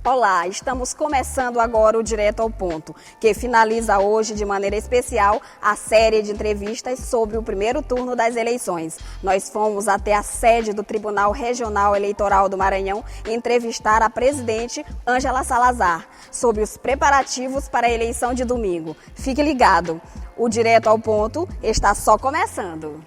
Olá, estamos começando agora o Direto ao Ponto, que finaliza hoje de maneira especial a série de entrevistas sobre o primeiro turno das eleições. Nós fomos até a sede do Tribunal Regional Eleitoral do Maranhão entrevistar a presidente Ângela Salazar sobre os preparativos para a eleição de domingo. Fique ligado, o Direto ao Ponto está só começando.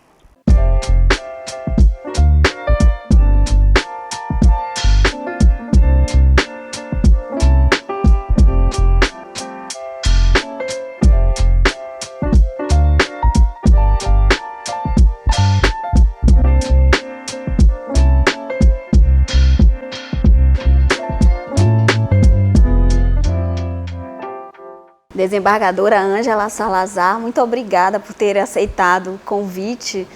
Desembargadora Ângela Salazar, muito obrigada por ter aceitado o convite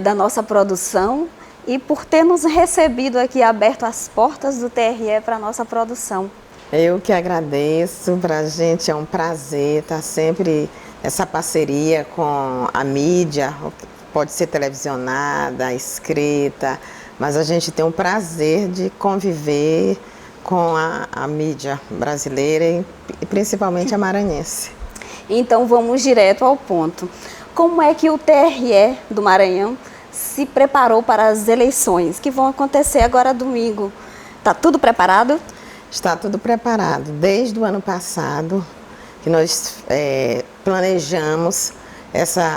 da nossa produção e por ter nos recebido aqui, aberto as portas do TRE para a nossa produção. Eu que agradeço, para a gente é um prazer estar sempre essa parceria com a mídia, pode ser televisionada, escrita, mas a gente tem o prazer de conviver com a mídia brasileira e principalmente a maranhense. Então vamos direto ao ponto. Como é que o TRE do Maranhão se preparou para as eleições que vão acontecer agora domingo? Está tudo preparado? Está tudo preparado. Desde o ano passado que nós planejamos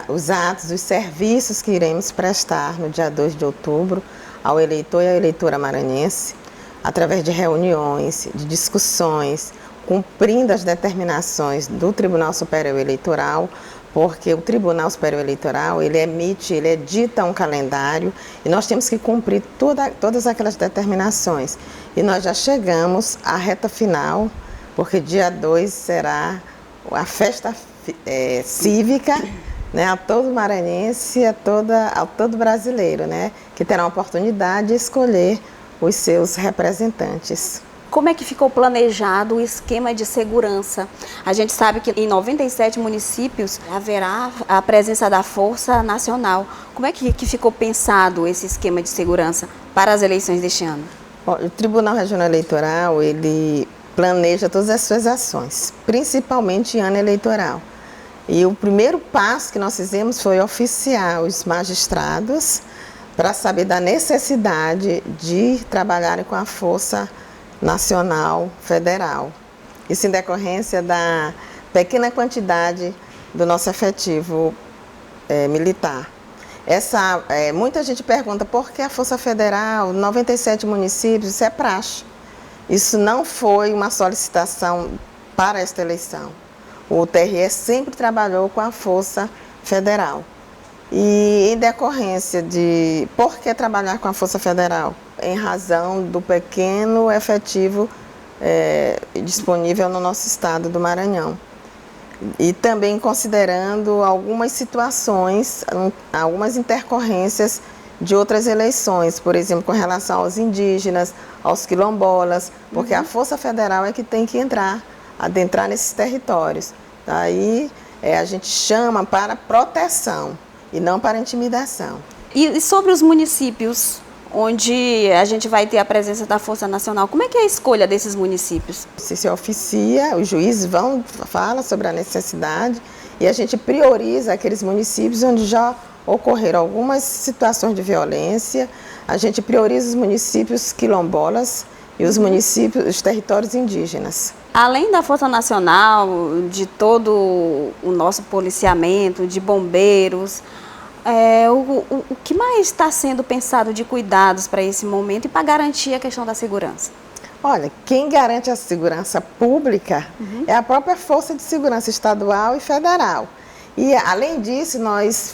os atos, os serviços que iremos prestar no dia 2 de outubro ao eleitor e à eleitora maranhense, através de reuniões, de discussões, cumprindo as determinações do Tribunal Superior Eleitoral, porque o Tribunal Superior Eleitoral, ele edita um calendário e nós temos que cumprir todas aquelas determinações. E nós já chegamos à reta final, porque dia 2 será a festa cívica, né, a todo maranhense, a todo brasileiro, né, que terá a oportunidade de escolher os seus representantes. Como é que ficou planejado o esquema de segurança? A gente sabe que em 97 municípios haverá a presença da Força Nacional. Como é que ficou pensado esse esquema de segurança para as eleições deste ano? O Tribunal Regional Eleitoral, ele planeja todas as suas ações, principalmente em ano eleitoral. E o primeiro passo que nós fizemos foi oficiar os magistrados para saber da necessidade de trabalharem com a Força Nacional Federal. Isso em decorrência da pequena quantidade do nosso efetivo militar. Muita gente pergunta por que a Força Federal, 97 municípios, isso é praxe. Isso não foi uma solicitação para esta eleição. O TRE sempre trabalhou com a Força Federal. E em decorrência de por que trabalhar com a Força Federal? Em razão do pequeno efetivo disponível no nosso estado do Maranhão. E também considerando algumas situações, algumas intercorrências de outras eleições, por exemplo, com relação aos indígenas, aos quilombolas, porque a Força Federal é que tem que adentrar nesses territórios. Aí a gente chama para proteção e não para intimidação. E sobre os municípios onde a gente vai ter a presença da Força Nacional, como é que é a escolha desses municípios? Se oficia, os juízes falam sobre a necessidade e a gente prioriza aqueles municípios onde já ocorreram algumas situações de violência, a gente prioriza os municípios quilombolas e os municípios, os territórios indígenas. Além da Força Nacional, de todo o nosso policiamento, de bombeiros, o que mais está sendo pensado de cuidados para esse momento e para garantir a questão da segurança? Olha, quem garante a segurança pública é a própria Força de Segurança Estadual e Federal. E, além disso, nós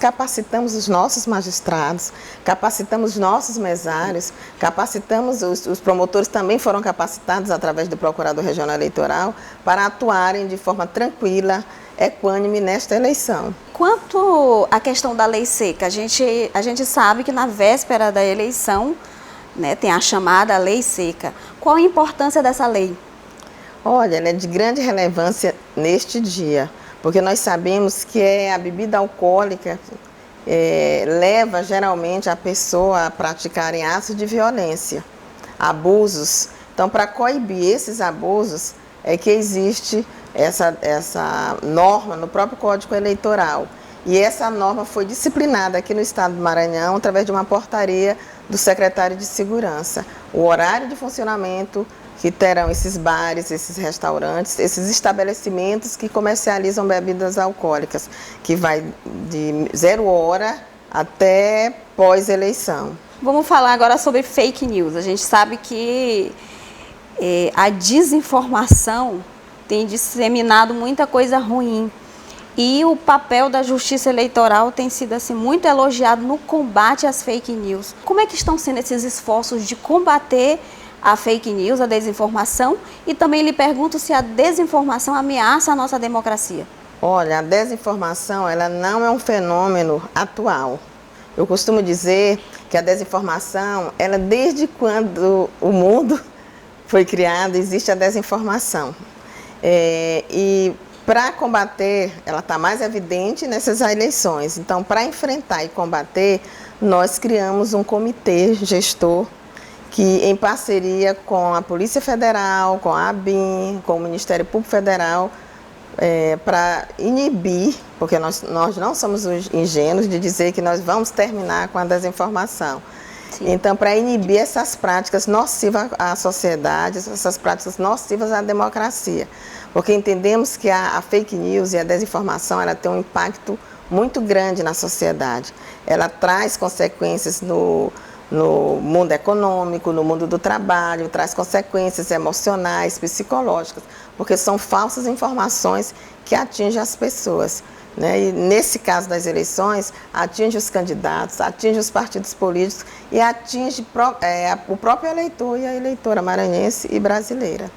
capacitamos os nossos magistrados, capacitamos os nossos mesários, capacitamos os promotores, também foram capacitados através do Procurador Regional Eleitoral para atuarem de forma tranquila, equânime nesta eleição. Quanto à questão da lei seca, a gente sabe que na véspera da eleição, né, tem a chamada lei seca. Qual a importância dessa lei? Olha, ela é de grande relevância neste dia, porque nós sabemos que a bebida alcoólica leva geralmente a pessoa a praticarem atos de violência, abusos Então, para coibir esses abusos, é que existe essa norma no próprio Código Eleitoral. E essa norma foi disciplinada aqui no estado do Maranhão através de uma portaria do secretário de Segurança. O horário de funcionamento que terão esses bares, esses restaurantes, esses estabelecimentos que comercializam bebidas alcoólicas, que vai de 0 hora até pós-eleição. Vamos falar agora sobre fake news. A gente sabe que a desinformação tem disseminado muita coisa ruim. E o papel da Justiça Eleitoral tem sido assim, muito elogiado no combate às fake news. Como é que estão sendo esses esforços de combater a fake news, a desinformação? E também lhe pergunto se a desinformação ameaça a nossa democracia. Olha, a desinformação ela não é um fenômeno atual. Eu costumo dizer que a desinformação, ela desde quando o mundo foi criado, existe a desinformação. E para combater, ela está mais evidente nessas eleições. Então, para enfrentar e combater, nós criamos um comitê gestor que, em parceria com a Polícia Federal, com a ABIN, com o Ministério Público Federal, para inibir, porque nós não somos ingênuos de dizer que nós vamos terminar com a desinformação. Sim. Então, para inibir essas práticas nocivas à sociedade, essas práticas nocivas à democracia. Porque entendemos que a fake news e a desinformação ela tem um impacto muito grande na sociedade. Ela traz consequências no mundo econômico, no mundo do trabalho, traz consequências emocionais, psicológicas, porque são falsas informações que atingem as pessoas. Né? E nesse caso das eleições, atinge os candidatos, atinge os partidos políticos e atinge o próprio eleitor e a eleitora maranhense e brasileira.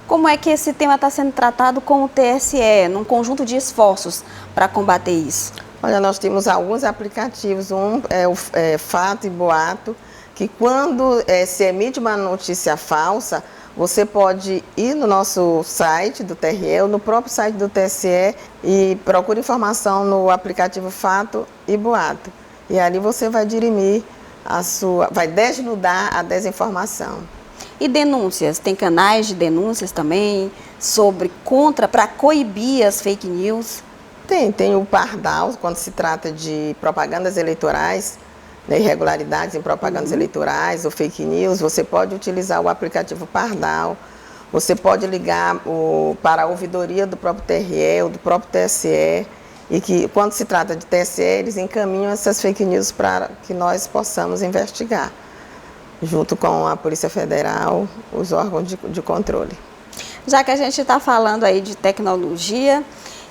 Como é que esse tema está sendo tratado com o TSE, num conjunto de esforços para combater isso? Olha, nós temos alguns aplicativos, um é o Fato e Boato, que quando se emite uma notícia falsa, você pode ir no nosso site do TRE ou no próprio site do TSE e procura informação no aplicativo Fato e Boato. E ali você vai dirimir vai desnudar a desinformação. E denúncias? Tem canais de denúncias também para coibir as fake news? Tem o Pardal, quando se trata de propagandas eleitorais, né, irregularidades em propagandas eleitorais ou fake news, você pode utilizar o aplicativo Pardal, você pode ligar para a ouvidoria do próprio TRE ou do próprio TSE, e que quando se trata de TSE, eles encaminham essas fake news para que nós possamos investigar, junto com a Polícia Federal, os órgãos de controle. Já que a gente está falando aí de tecnologia,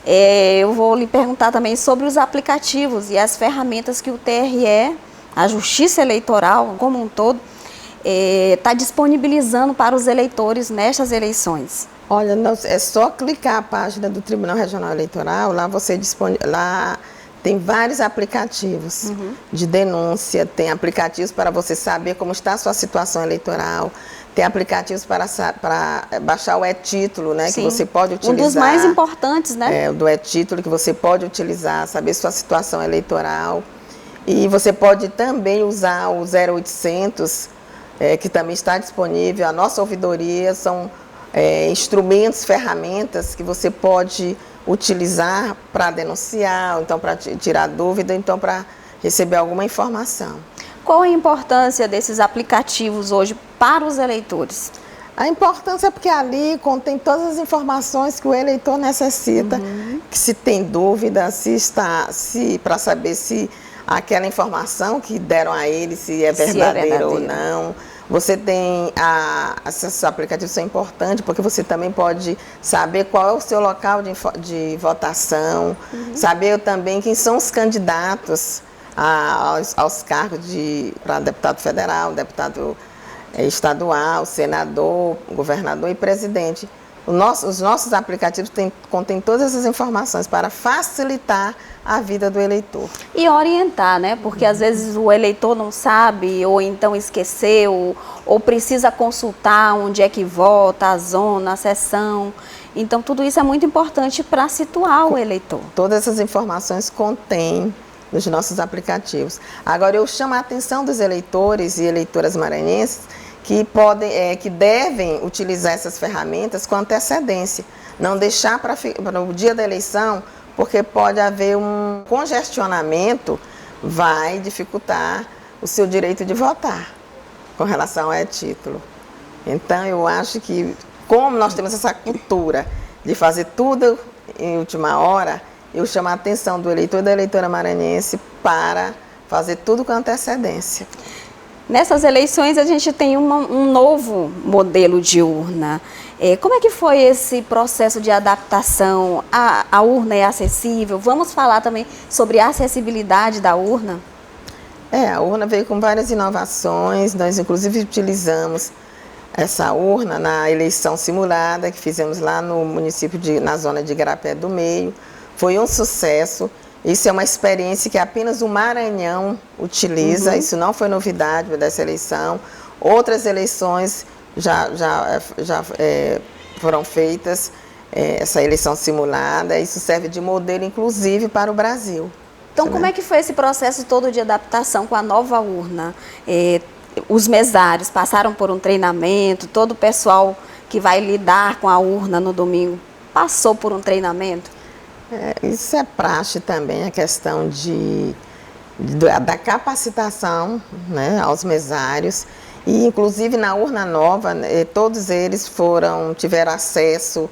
eu vou lhe perguntar também sobre os aplicativos e as ferramentas que o TRE, a Justiça Eleitoral como um todo, está disponibilizando para os eleitores nestas eleições. Olha, é só clicar a página do Tribunal Regional Eleitoral, lá tem vários aplicativos de denúncia, tem aplicativos para você saber como está a sua situação eleitoral, tem aplicativos para baixar o e-título, né, que você pode utilizar. Um dos mais importantes, né? O do e-título que você pode utilizar, saber sua situação eleitoral. E você pode também usar o 0800, que também está disponível. A nossa ouvidoria são instrumentos, ferramentas que você pode utilizar para denunciar, então para tirar dúvida, então para receber alguma informação. Qual a importância desses aplicativos hoje para os eleitores? A importância é porque ali contém todas as informações que o eleitor necessita, que se tem dúvida, para saber se aquela informação que deram a ele, se é verdadeira ou não. Você tem, esses aplicativos são importantes porque você também pode saber qual é o seu local de votação, saber também quem são os candidatos aos cargos para deputado federal, deputado estadual, senador, governador e presidente. Os nossos aplicativos contêm todas essas informações para facilitar a vida do eleitor. E orientar, né? Porque às vezes o eleitor não sabe, ou então esqueceu, ou precisa consultar onde é que vota, a zona, a seção. Então tudo isso é muito importante para situar o eleitor. Todas essas informações contêm nos nossos aplicativos. Agora eu chamo a atenção dos eleitores e eleitoras maranhenses que devem utilizar essas ferramentas com antecedência, não deixar para o dia da eleição, porque pode haver um congestionamento, vai dificultar o seu direito de votar com relação ao título. Então, eu acho que, como nós temos essa cultura de fazer tudo em última hora, eu chamo a atenção do eleitor e da eleitora maranhense para fazer tudo com antecedência. Nessas eleições, a gente tem um novo modelo de urna. Como é que foi esse processo de adaptação? A urna é acessível? Vamos falar também sobre a acessibilidade da urna? A urna veio com várias inovações. Nós, inclusive, utilizamos essa urna na eleição simulada que fizemos lá no município, na zona de Igarapé do Meio. Foi um sucesso. Isso é uma experiência que apenas o Maranhão utiliza, Isso não foi novidade dessa eleição. Outras eleições já foram feitas, essa eleição simulada. Isso serve de modelo, inclusive, para o Brasil. Então, como é que foi esse processo todo de adaptação com a nova urna? Os mesários passaram por um treinamento, todo o pessoal que vai lidar com a urna no domingo passou por um treinamento? Isso é praxe também, a questão da capacitação, né, aos mesários. E, inclusive, na urna nova, todos eles tiveram acesso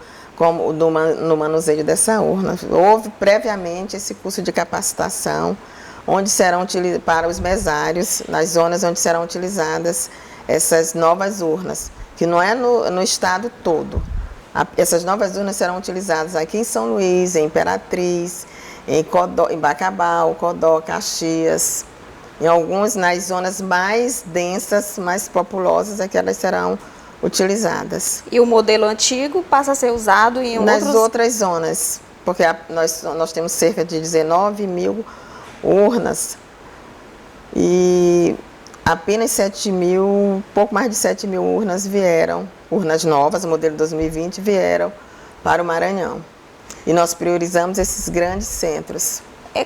no manuseio dessa urna. Houve previamente esse curso de capacitação, onde serão para os mesários, nas zonas onde serão utilizadas essas novas urnas, que não é no estado todo. Essas novas urnas serão utilizadas aqui em São Luís, em Imperatriz, em Bacabal, Codó, Caxias. Em algumas, nas zonas mais densas, mais populosas, é que elas serão utilizadas. E o modelo antigo passa a ser usado nas outras zonas, porque nós temos cerca de 19 mil urnas e apenas 7 mil, pouco mais de 7 mil urnas urnas novas, o modelo 2020, vieram para o Maranhão. E nós priorizamos esses grandes centros.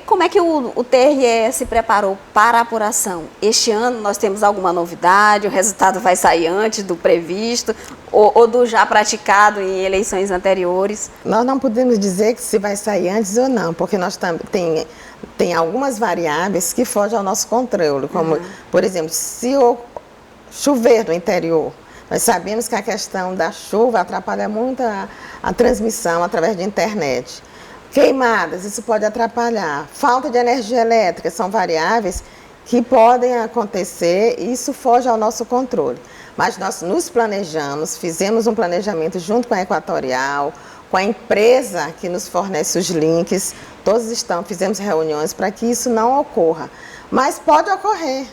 Como é que o TRE se preparou para a apuração? Este ano nós temos alguma novidade? O resultado vai sair antes do previsto ou do já praticado em eleições anteriores? Nós não podemos dizer que se vai sair antes ou não, porque nós tem algumas variáveis que fogem ao nosso controle, como, por exemplo, se chover no interior, nós sabemos que a questão da chuva atrapalha muito a transmissão através de internet. Queimadas, isso pode atrapalhar. Falta de energia elétrica, são variáveis que podem acontecer e isso foge ao nosso controle. Mas nós nos planejamos, fizemos um planejamento junto com a Equatorial, com a empresa que nos fornece os links, fizemos reuniões para que isso não ocorra. Mas pode ocorrer,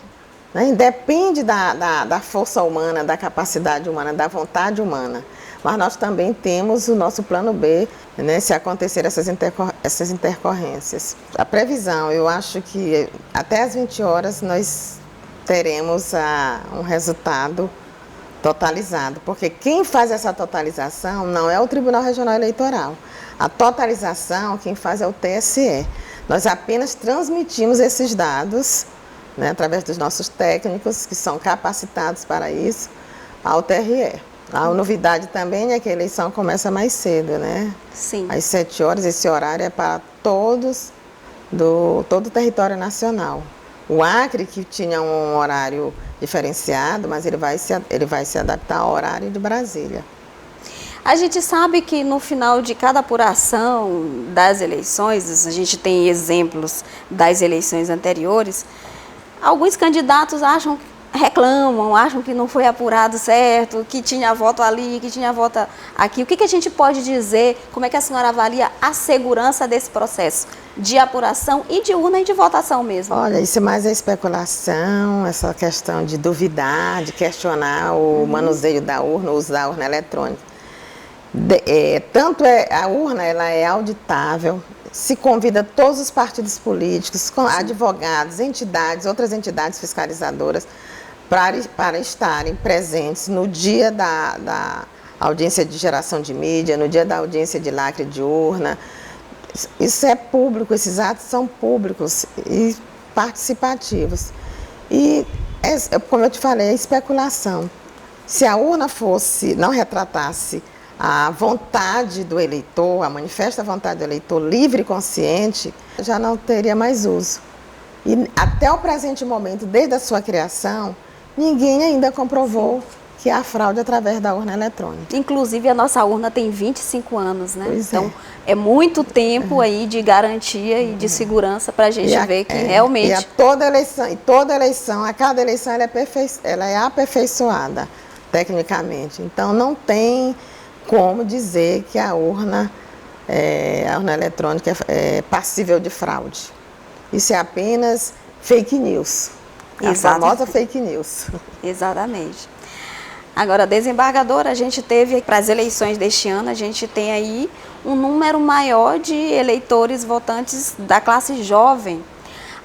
né? Depende da força humana, da capacidade humana, da vontade humana. Mas nós também temos o nosso plano B, né, se acontecer essas intercorrências. A previsão, eu acho que até às 20 horas nós teremos um resultado totalizado, porque quem faz essa totalização não é o Tribunal Regional Eleitoral. A totalização, quem faz é o TSE. Nós apenas transmitimos esses dados, né, através dos nossos técnicos, que são capacitados para isso, ao TRE. A novidade também é que a eleição começa mais cedo, né? Sim. Às 7 horas, esse horário é para todo o território nacional. O Acre, que tinha um horário diferenciado, mas ele vai se adaptar ao horário de Brasília. A gente sabe que no final de cada apuração das eleições, a gente tem exemplos das eleições anteriores, alguns candidatos reclamam, acham que não foi apurado certo, que tinha voto ali, que tinha voto aqui. O que a gente pode dizer, como é que a senhora avalia a segurança desse processo de apuração e de urna e de votação mesmo? Olha, isso é mais a especulação, essa questão de duvidar, de questionar o manuseio da urna, o uso da urna eletrônica. A urna ela é auditável, se convida todos os partidos políticos, advogados, outras entidades fiscalizadoras, para estarem presentes no dia da audiência de geração de mídia, no dia da audiência de lacre de urna. Isso é público, esses atos são públicos e participativos. E, como eu te falei, é especulação. Se a urna não retratasse a vontade do eleitor, a manifesta vontade do eleitor livre e consciente, já não teria mais uso. E até o presente momento, desde a sua criação, ninguém ainda comprovou que há fraude através da urna eletrônica. Inclusive, a nossa urna tem 25 anos, né? Pois então, é muito tempo aí de garantia e de segurança para a gente ver que realmente... E a toda eleição, a cada eleição, ela é aperfeiçoada tecnicamente. Então, não tem como dizer que a urna eletrônica é passível de fraude. Isso é apenas fake news. A famosa fake news. Exatamente. Agora, desembargadora, a gente teve, para as eleições deste ano, a gente tem aí um número maior de eleitores votantes da classe jovem.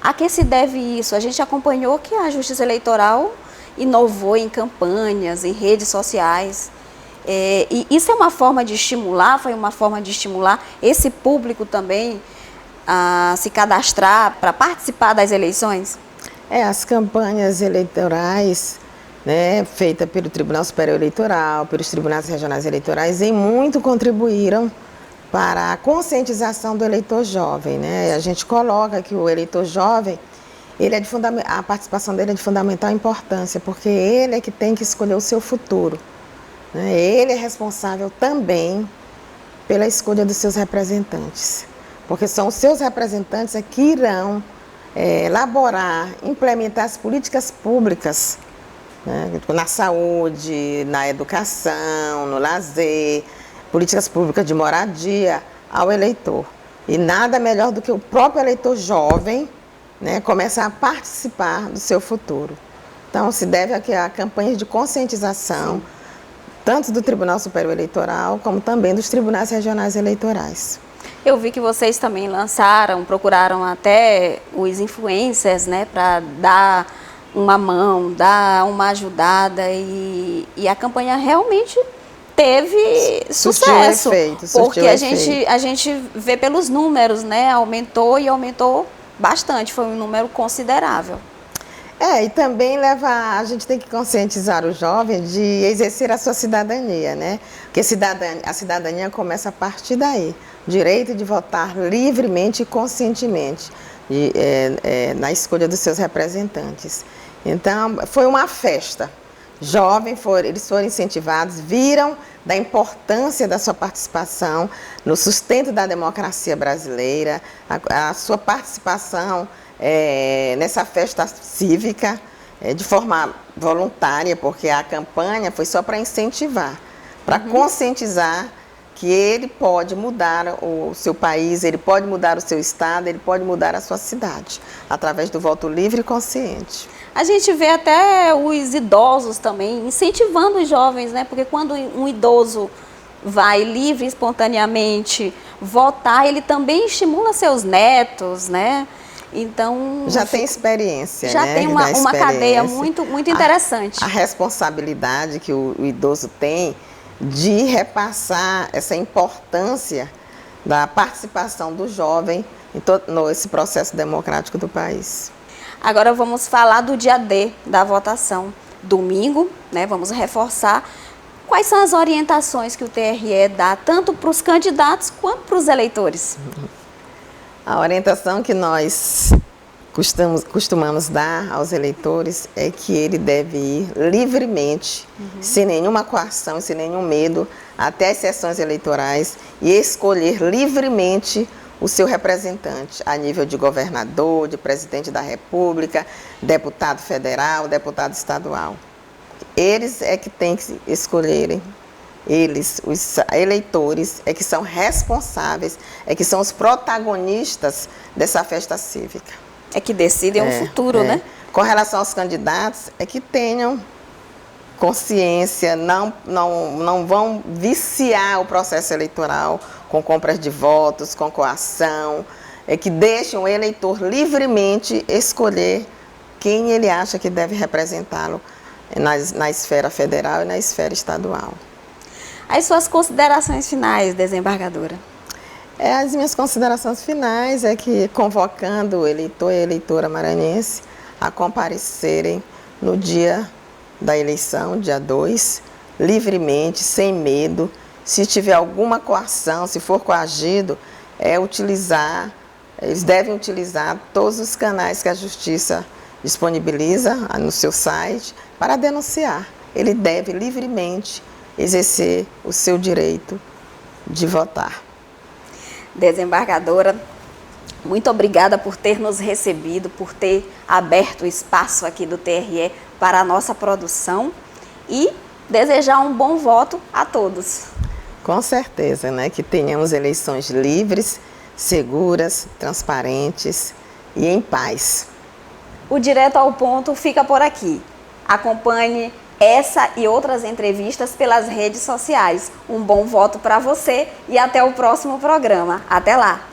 A que se deve isso? A gente acompanhou que a Justiça Eleitoral inovou em campanhas, em redes sociais. E isso é uma forma de estimular, foi uma forma de estimular esse público também a se cadastrar para participar das eleições? As campanhas eleitorais, né, feitas pelo Tribunal Superior Eleitoral, pelos tribunais regionais eleitorais, em muito contribuíram para a conscientização do eleitor jovem, né? A gente coloca que o eleitor jovem, a participação dele é de fundamental importância, porque ele é que tem que escolher o seu futuro, né? Ele é responsável também pela escolha dos seus representantes, porque são os seus representantes que irão elaborar, implementar as políticas públicas, né, na saúde, na educação, no lazer, políticas públicas de moradia ao eleitor. E nada melhor do que o próprio eleitor jovem, né, começar a participar do seu futuro. Então, se deve a campanhas de conscientização, sim, tanto do Tribunal Superior Eleitoral, como também dos tribunais regionais eleitorais. Eu vi que vocês também procuraram até os influencers, né, para dar uma mão, dar uma ajudada, e a campanha realmente teve sucesso. Porque a gente vê pelos números, né, aumentou bastante, foi um número considerável. E também a gente tem que conscientizar o jovem de exercer a sua cidadania, né? Porque a cidadania começa a partir daí. O direito de votar livremente e conscientemente na escolha dos seus representantes. Então, foi uma festa. Eles foram incentivados, viram da importância da sua participação no sustento da democracia brasileira, a sua participação nessa festa cívica, de forma voluntária, porque a campanha foi só para incentivar, para conscientizar que ele pode mudar o seu país, ele pode mudar o seu estado, ele pode mudar a sua cidade, através do voto livre e consciente. A gente vê até os idosos também incentivando os jovens, né? Porque quando um idoso vai livre e espontaneamente votar, ele também estimula seus netos, né? Então, já tem experiência, já, né? Tem uma cadeia muito interessante. A responsabilidade que o idoso tem de repassar essa importância da participação do jovem nesse processo democrático do país. Agora vamos falar do dia D da votação. Domingo, né? Vamos reforçar quais são as orientações que o TRE dá tanto para os candidatos quanto para os eleitores. A orientação que nós costumamos dar aos eleitores é que ele deve ir livremente, sem nenhuma coação, sem nenhum medo, até as sessões eleitorais e escolher livremente o seu representante a nível de governador, de presidente da República, deputado federal, deputado estadual. Eles é que têm que escolherem. Eles, os eleitores, é que são responsáveis, é que são os protagonistas dessa festa cívica. É que decidem o futuro, né? Com relação aos candidatos, é que tenham consciência, não vão viciar o processo eleitoral com compras de votos, com coação, é que deixem o eleitor livremente escolher quem ele acha que deve representá-lo na esfera federal e na esfera estadual. As suas considerações finais, desembargadora? As minhas considerações finais é que, convocando o eleitor e a eleitora maranhense a comparecerem no dia da eleição, dia 2, livremente, sem medo. Se tiver alguma coação, se for coagido, eles devem utilizar todos os canais que a Justiça disponibiliza no seu site para denunciar. Ele deve livremente exercer o seu direito de votar. Desembargadora, muito obrigada por ter nos recebido, por ter aberto o espaço aqui do TRE para a nossa produção e desejar um bom voto a todos. Com certeza, né? Que tenhamos eleições livres, seguras, transparentes e em paz. O Direto ao Ponto fica por aqui. Acompanhe essa e outras entrevistas pelas redes sociais. Um bom voto para você e até o próximo programa. Até lá!